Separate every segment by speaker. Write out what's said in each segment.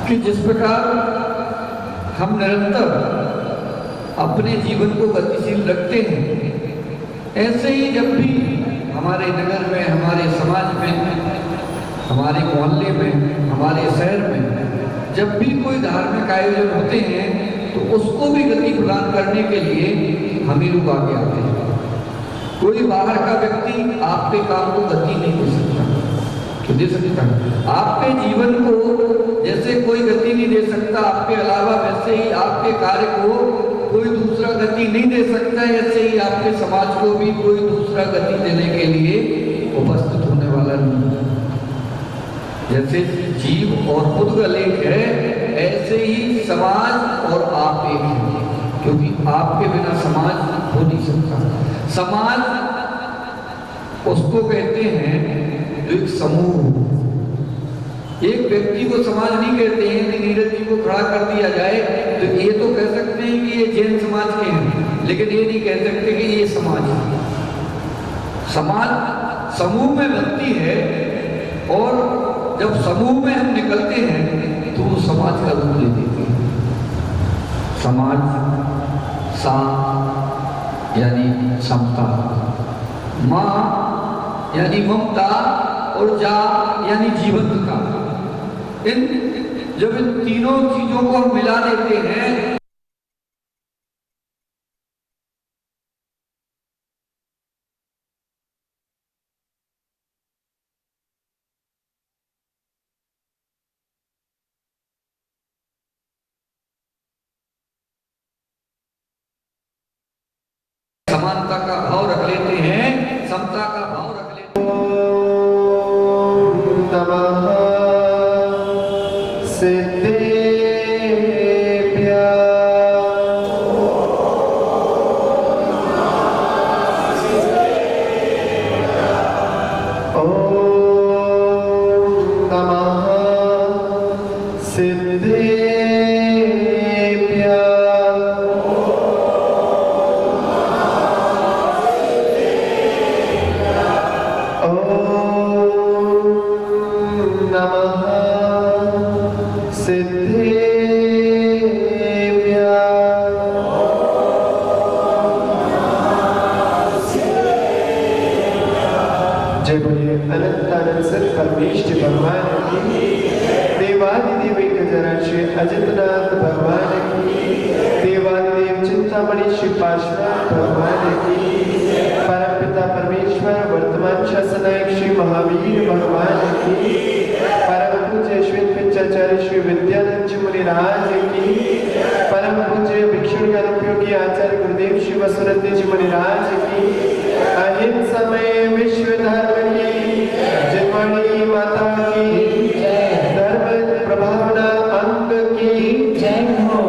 Speaker 1: कि जिस प्रकार हम निरंतर अपने जीवन को गतिशील रखते हैं, ऐसे ही जब भी हमारे नगर में, हमारे समाज में, हमारे मोहल्ले में, हमारे शहर में जब भी कोई धार्मिक आयोजन होते हैं तो उसको भी गति प्रदान करने के लिए हम ही लोग आगे आते हैं। कोई बाहर का व्यक्ति आपके काम को गति नहीं दे सकता, तो दे सकता आपके जीवन को जैसे कोई गति नहीं दे सकता, आपके अलावा वैसे ही आपके कार्य को कोई दूसरा गति नहीं दे सकता, ऐसे ही आपके समाज को भी कोई दूसरा गति देने के लिए उपस्थित होने वाला नहीं। जैसे जीव और पुद्गल एक है, ऐसे ही समाज और आप एक है। क्योंकि आपके बिना समाज हो नहीं सकता। समाज उसको कहते हैं जो एक समूह। एक व्यक्ति को समाज नहीं कहते हैं। नीरज जी को खड़ा कर दिया जाए तो ये तो कह सकते हैं कि ये जैन समाज के हैं, लेकिन ये नहीं कह सकते कि ये समाज है। समाज समूह में बनती है, और जब समूह में हम निकलते हैं तो वो समाज का रूप ले देती है। समाज सा यानी समता, माँ यानी ममता, और जा यानी जीवंतता। जब इन तीनों चीजों को हम मिला देते हैं समानता का भाव रख लेते हैं, समता का भाव रख लेते हैं।
Speaker 2: अजितनाथ भगवान की, देवादिदेव चिंतामणि श्री पार्श्वनाथ भगवान की, परमपिता परमेश्वर वर्तमान शासनायक श्री महावीर भगवान की, परम पूज्य श्वेत पिंचाचार्य श्री विद्यानंद जी मुनिराज की, परम पूज्य भिक्षु ज्ञानोपयोगी आचार्य गुरुदेव श्री वसुनंद जी मुनिराज की, अहिंसमय विश्व धर्म की जिनवाणी माता की, धर्म प्रभावना अंग की जय हो।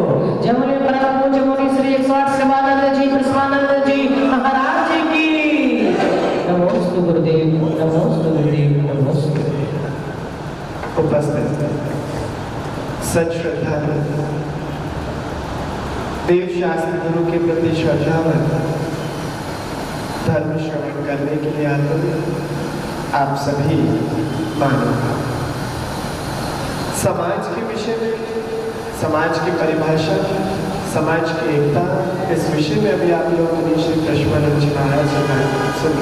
Speaker 2: जमुने परम पूज्य मुनि श्री 108 शिवानंद जी कृष्णानंद जी महाराज की नमोस्तु गुरुदेव, नमोस्तु गुरुदेव, नमोस्तु। उपस्थित सच श्रद्धालु देव शास्त्र गुरु के प्रति श्रद्धावान धर्म श्रवण करने के लिए आते आप सभी मानव समाज के विषय में, समाज की परिभाषा, समाज की एकता, इस विषय में अभी आप लोग श्री कृष्णानंद जी महाराज सुन।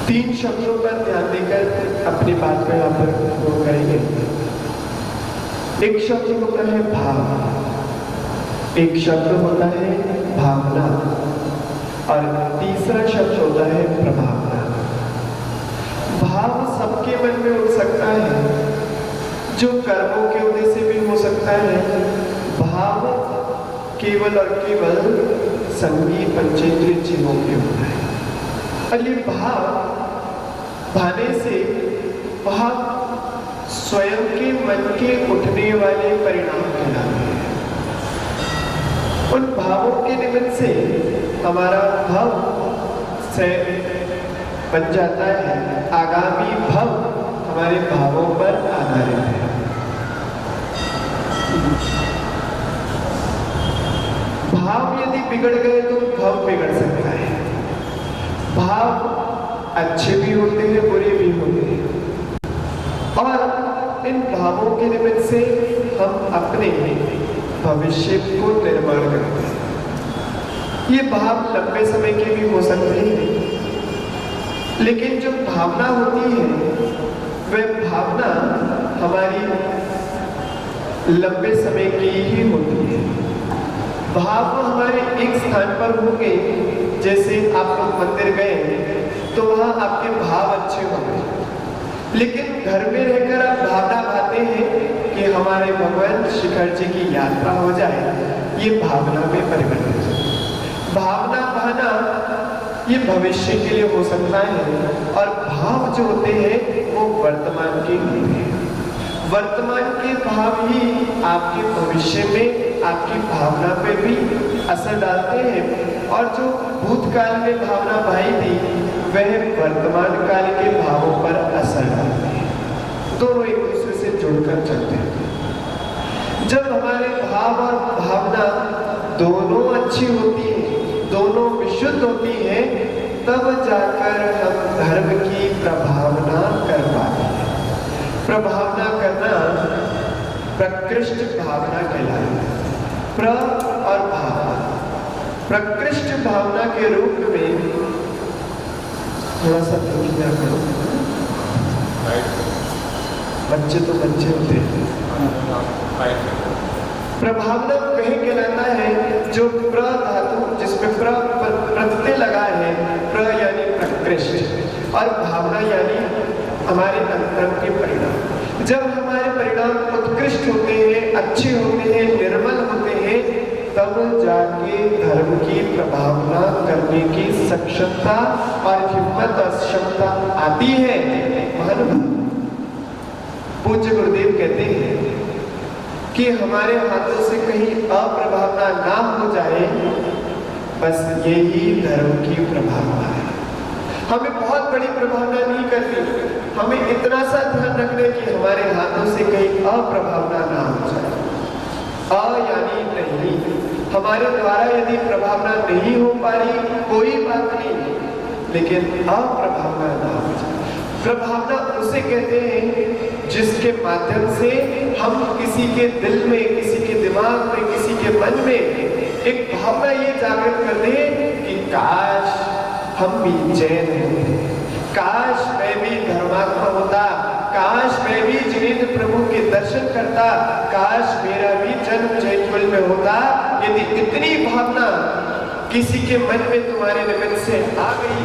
Speaker 2: 3 शब्दों पर ध्यान देकर अपनी बात को यहाँ पर वो करेंगे। एक शब्द होता है भाव, एक शब्द होता है भावना, और तीसरा शब्द होता है प्रभावना। भाव सबके मन में हो सकता है, जो कर्मों के उदय से भी हो सकता है। भाव केवल और केवल संगी पंचेंद्रिय जीवों के होता है, और ये भाव भाने से भाव स्वयं के मन के उठने वाले परिणाम कहलाते हैं। उन भावों के निमित्त से हमारा भाव से बन जाता है, आगामी भव हमारे भावों पर आधारित है। भाव यदि बिगड़ गए तो भव बिगड़ सकता है। भाव अच्छे भी होते हैं, बुरे भी होते हैं, और इन भावों के निमित्त से हम अपने भविष्य को निर्माण करते हैं। ये भाव लंबे समय के भी हो सकते हैं, लेकिन जो भावना होती है वह भावना हमारी लंबे समय की ही होती है। भाव हमारे एक स्थान पर होंगे, जैसे आप लोग मंदिर गए तो वहाँ आपके भाव अच्छे होंगे, लेकिन घर में रहकर आप भावना भाते हैं कि हमारे भगवान शिखर जी की यात्रा हो जाए, ये भावना में परिवर्तित हो। भावना भाना ये भविष्य के लिए हो सकता है, और भाव जो होते हैं वो वर्तमान के होते हैं। वर्तमान के भाव ही आपके भविष्य में आपकी भावना पे भी असर डालते हैं, और जो भूतकाल में भावना भाई थी वह वर्तमान काल के भावों पर असर डालते हैं। दोनों एक दूसरे से जुड़कर चलते हैं। जब हमारे भाव और भावना दोनों अच्छी होती है, दोनों विशुद्ध होती है, तब जाकर हम धर्म की प्रभावना कर पाते हैं। प्रभावना करना प्रकृष्ट भावना कहलाती है। प्र और भावना, प्रकृष्ट भावना के रूप में थोड़ा सा देखना करो, बच्चे तो बच्चे होते हैं। प्रभावना कहीं कहलाता है जो प्र धातु जिसमें प्रत्यय लगा है, प्र यानी प्रकृष्ट और भावना यानी हमारे अंतरंग के परिणाम। जब हमारे परिणाम उत्कृष्ट होते हैं, अच्छे होते हैं, निर्मल होते हैं, तब जाके धर्म की प्रभावना करने की सक्षमता और हिम्मत और क्षमता आती है। पूज्य गुरुदेव कहते हैं कि हमारे हाथों से कहीं अप्रभावना ना हो जाए, बस यही धर्म की प्रभावना है। हमें बहुत बड़ी प्रभावना नहीं करनी, हमें इतना सा ध्यान रखना कि हमारे हाथों से कहीं अप्रभावना ना हो जाए। अ यानी नहीं, हमारे द्वारा यदि प्रभावना नहीं हो पा रही कोई बात नहीं, लेकिन अप्रभावना ना हो जाए। प्रभावना उसे कहते हैं जिसके माध्यम से हम किसी के दिल में, किसी के दिमाग में, किसी के मन में एक भावना ये जागृत कर दे कि काश हम भी जैन होते, काश मैं भी धर्मात्मा होता, काश मैं भी जिनेंद्र प्रभु के दर्शन करता, काश मेरा भी जन्म जयपुर में होता। यदि इतनी भावना किसी के मन में तुम्हारे निमित्त से आ गई,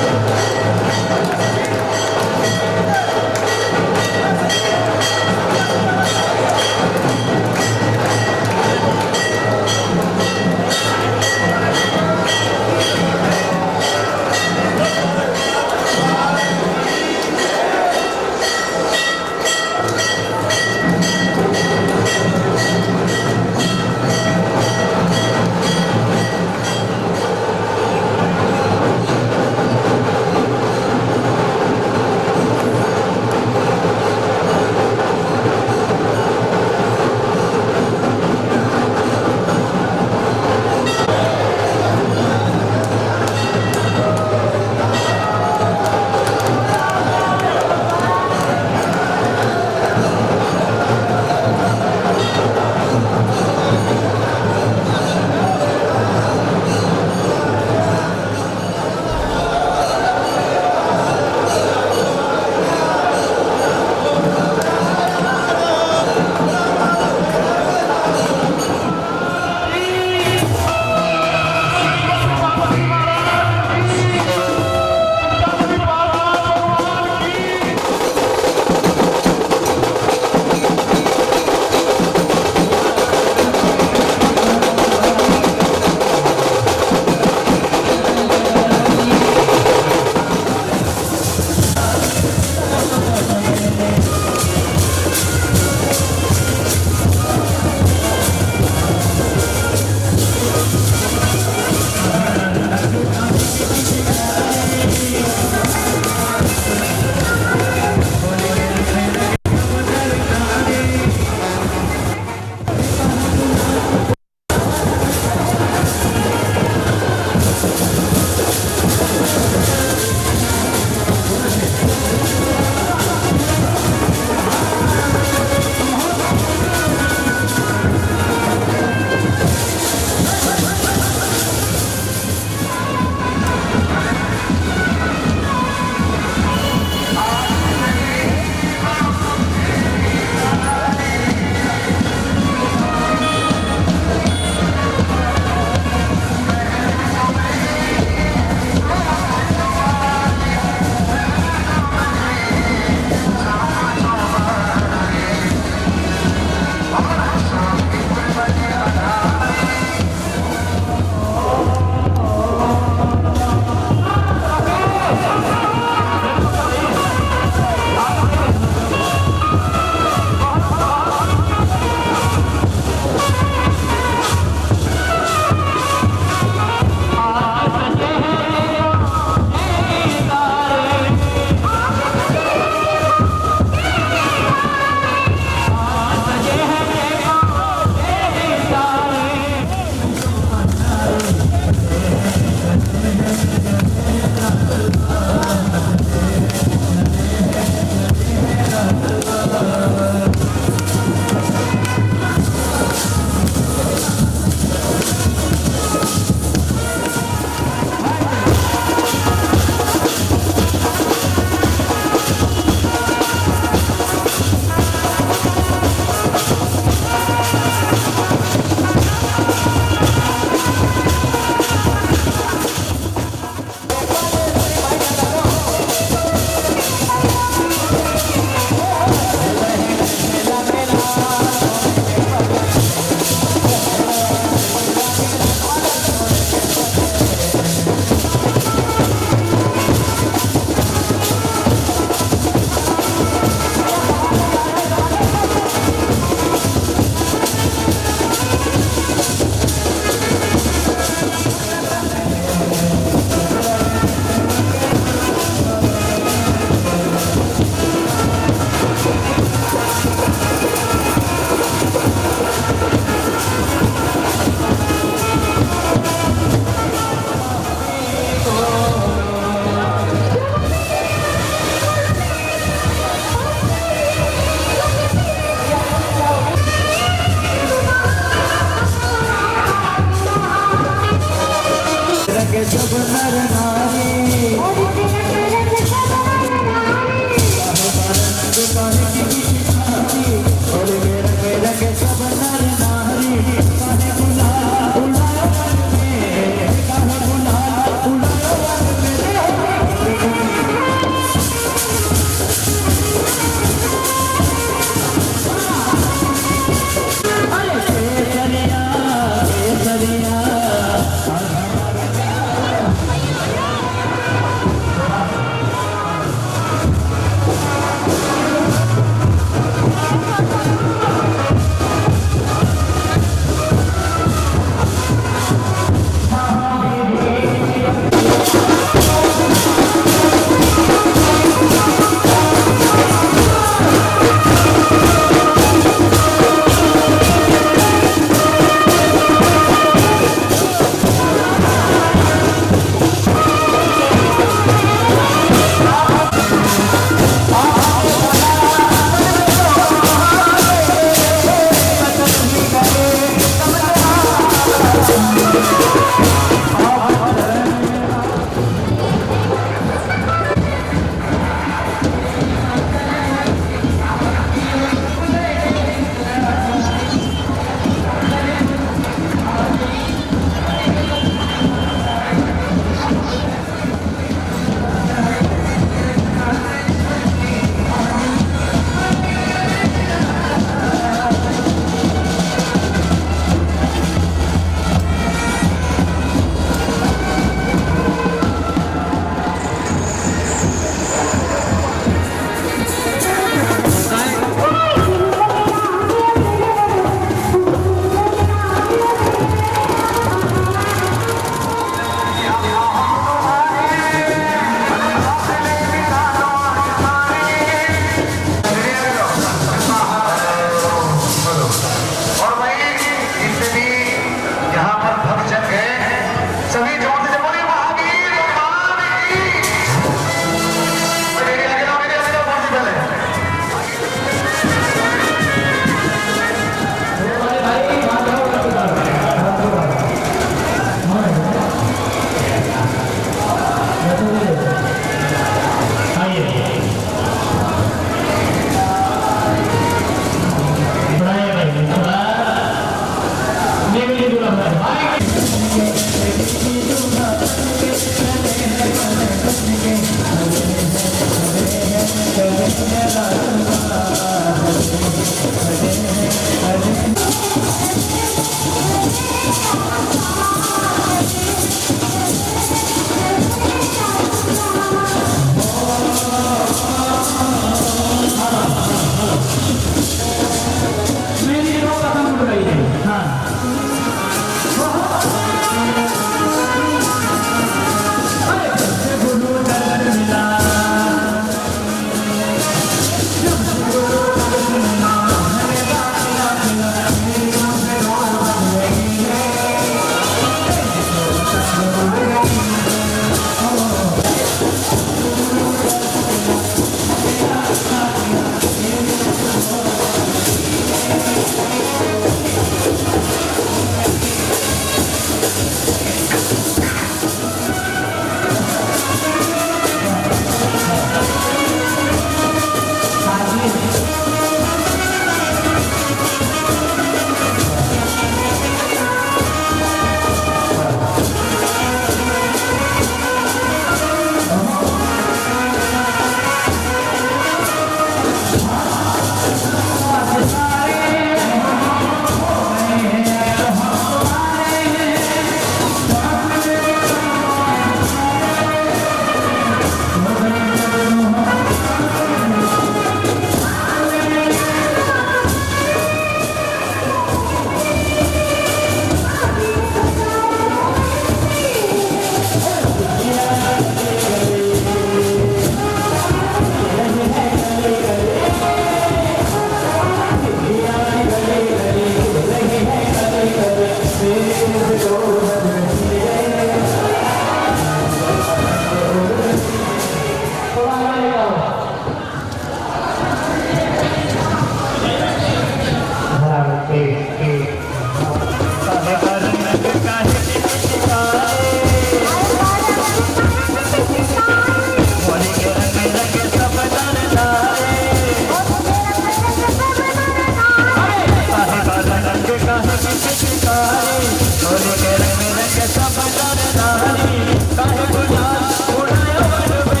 Speaker 3: काहे किसी कारी होली के रंग में रंग सब नर नारी काहे गुलाल उड़ायो वन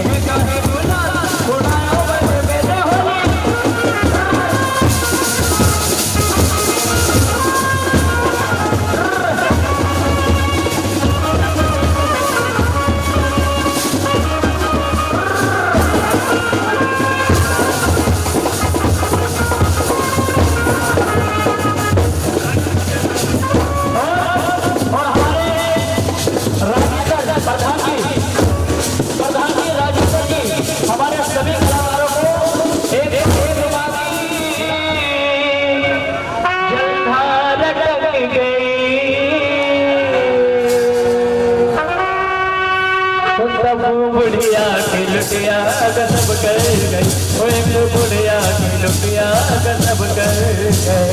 Speaker 3: में काहे गुलाल उड़ायो वन में रे होली प्रधान जी राजेंद्र जी हमारे सभी कलाकारों को एक जलधार लग गई तब बुढ़िया की लुटिया गजब कर गई वो एक बुढ़िया की लुटिया गजब कर गई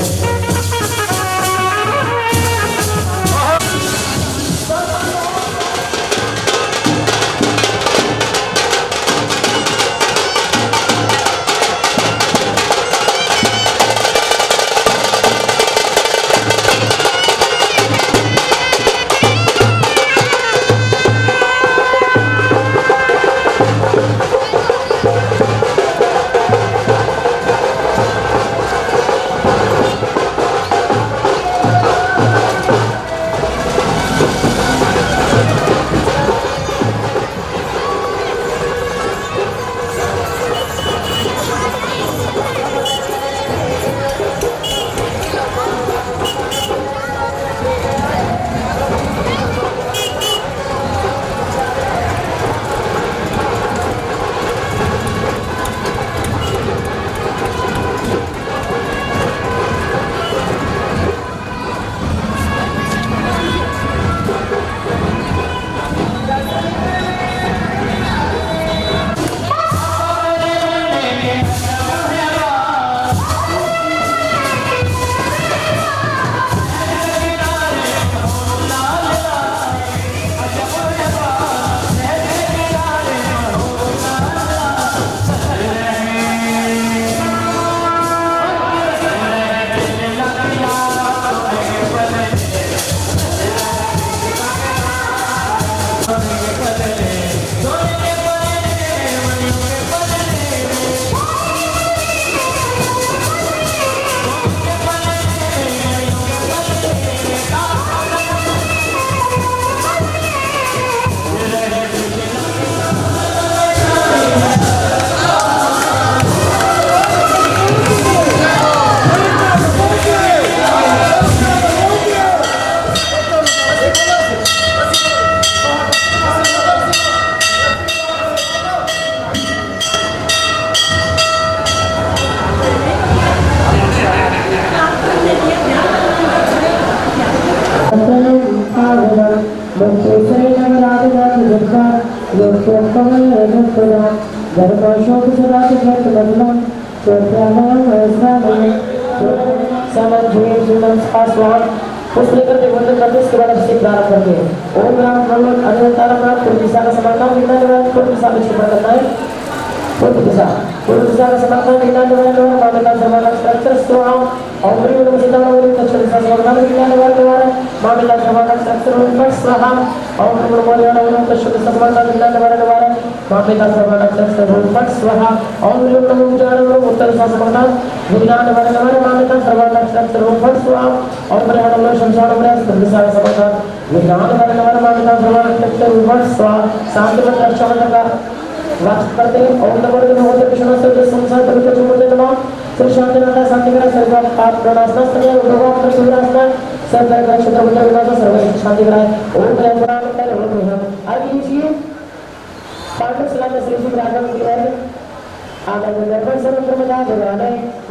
Speaker 4: उस लेकर के वर्णन करते इसके बाद अभिषेक प्रारंभ करते हैं। ओम राम ब्रह्मण अनिरंतरम राम पूर्व दिशा का समर्थन विज्ञान निवारण पूर्व दिशा में छिपा करना है। पूर्व दिशा का समर्थन विज्ञान निवारण मामला सर्वाना स्ट्रक्चर स्टोर और पूर्व में सीताराम और दक्षिण दिशा समर्थन विज्ञान निवारण मामला सर्वाना स्ट्रक्चर और स्वाहा और पूर्व में वाला और दक्षिण दिशा समर्थन विज्ञान निवारण मामला सर्वाना स्ट्रक्चर और स्वाहा और पूर्व में उजाड़ और उत्तर दिशा समर्थन विज्ञान निवारण मामला सर्वाना स्ट्रक्चर और स्वाहा और परिहार और संसार में दिशा समर्थन विज्ञान निवारण मामला सर्वाना स्ट्रक्चर और स्वाहा शांति में रक्षा का वाच करते हैं। ओम नमो भगवते विष्णु से संसार पवित्र चुम्बते नमः श्री शांति नाथ शांति करा सर्व पाप प्रणाशना स्तने भगवान का सुरासना सर्व का क्षेत्र में विनाश सर्व शांति कराए। ओम जय पुराण में ओम हम आगे लीजिए पांडव सलाम श्री जी राघव की है आगे दर्पण सर्वत्र में जा भगवान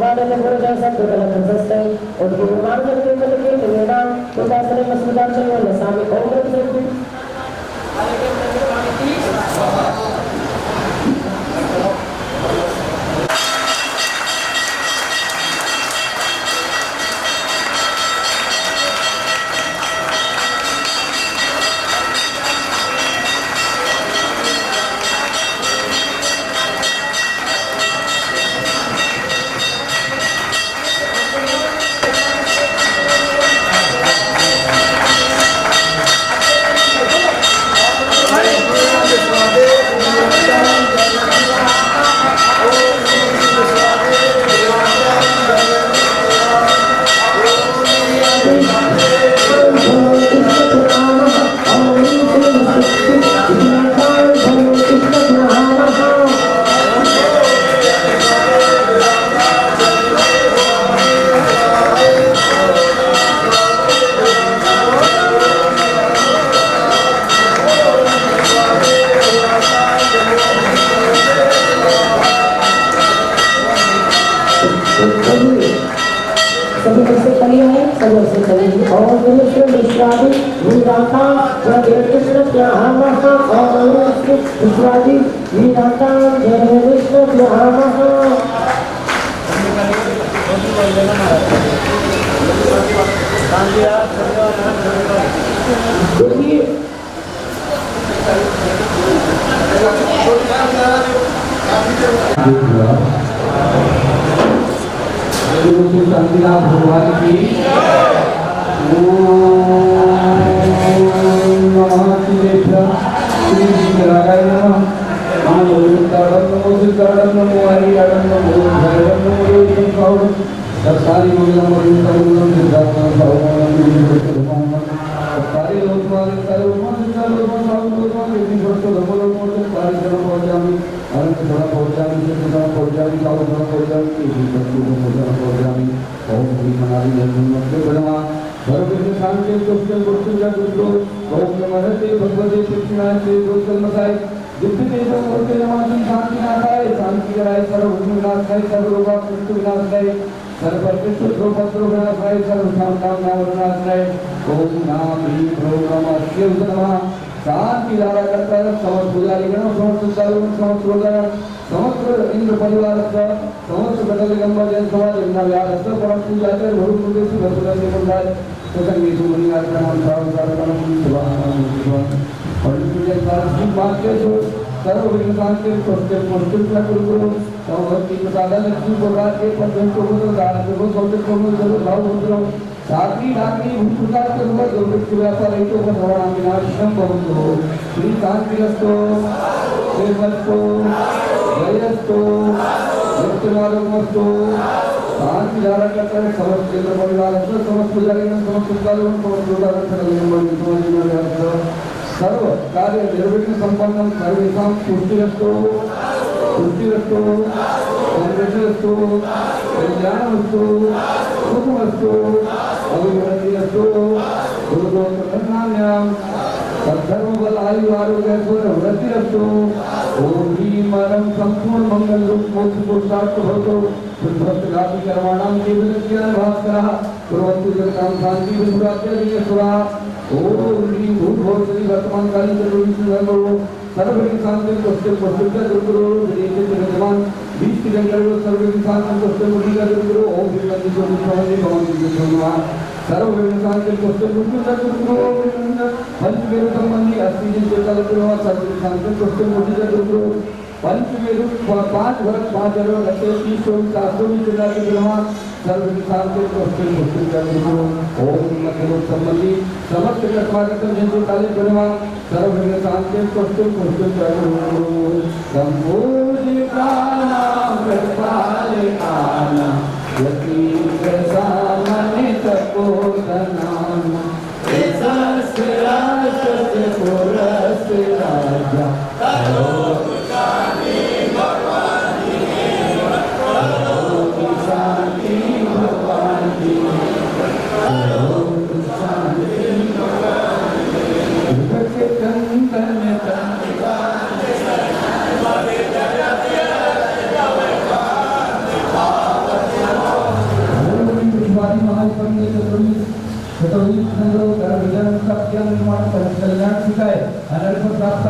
Speaker 4: वादे में पूरा जैसा तो कलम सस्ते और जो मान करके मतलब के लेना तो दासने मस्मदार चलो सामने ओम से कलिया है सब से कलिया और विश्व विश्वादी विराता जय कृष्ण प्यामह और विश्वादी विराता जय विश्व प्यामह देखिए
Speaker 1: शांतिनाथ भगवान की शांति धारा करता है समस्त पुजारी गण समस्त साधु समस्त रोजाना समस्त इंद्र परिवार समस्त सकल गंगा जन समाज व्यास परम पूजाते भरू मुदेशी भगवान के बंदाय सतंगी सुमनी आक्रमण सावधान सुभान पंडित जी बात के जो सर्व विज्ञान के प्रत्येक प्रस्तुत गुरु भक्ति प्रसाद लक्ष्मी प्रकार के पद्म को दान को सौदे को जरूर भाव होतो सात्री रात्रि भूतप्रसाद के ऊपर गौरव के व्यापार है तो भगवान विनाशम बहुतो श्री शांतिरस्तो सेवस्तो जयस्तो नित्यमार्गमस्तो शांति धारा करता है समस्त केंद्र परिवार समस्त पुजारी समस्त कालों समस्त लोकार्थ सर्व सर्व कार्य निर्विघ्न संपन्नं सर्वेषां पुष्टिरस्तो समृद्धिरस्तो कल्याणमस्तु सुखमस्तु अभिवृद्धिरस्तो गुरुलोककल्याणां सद्धर्म बल आयु आरोग्य वृद्धिरस्तो ओम ह्रीं परम संपूर्ण मंगल रूप मोक्ष पुरुषार्थ भवतो भक्त गाति कर्माणां केवलज्ञान भास्करः कुर्वन्तु जगतां शान्ति विभुराज्य सुरा ओम ह्रीं भूर्भुवस्सुः वर्तमान काली चतुर्विंशतिर्धर्मो सर्वविघ्न शांति स्वस्ति प्रसिद्ध गुरु विदेश विद्यमान 20 किलोमीटर सर्वविघ्न शांति स्वस्ति मुनिका गुरु ओम विमल ज्योति स्वामी भगवान की जय सर्वविघ्न शांति स्वस्ति मुनिका गुरु ओम पंचवेद संबंधी 80 दिन से चल गुरु सर्वविघ्न शांति स्वस्ति मुनिका गुरु पंचवेद 5 वर्ष 5 जन्म रखे 30 शास्त्रों में चला के गुरु सर्वविघ्न शांति स्वस्ति मुनिका गुरु ओम मध्यलोक संबंधी समस्त कर्मागत जिनको काले गुरु सर्वविघ्न शांति स्वस्ति मुनिका गुरु संबोधि प्राणा कृपाले आना यति प्रसामनि तपोधनाम सहस्राश से पुरस राजा शांति भगवान की शांति कंदन कल्याण सिखाए अनर्थ प्राप्त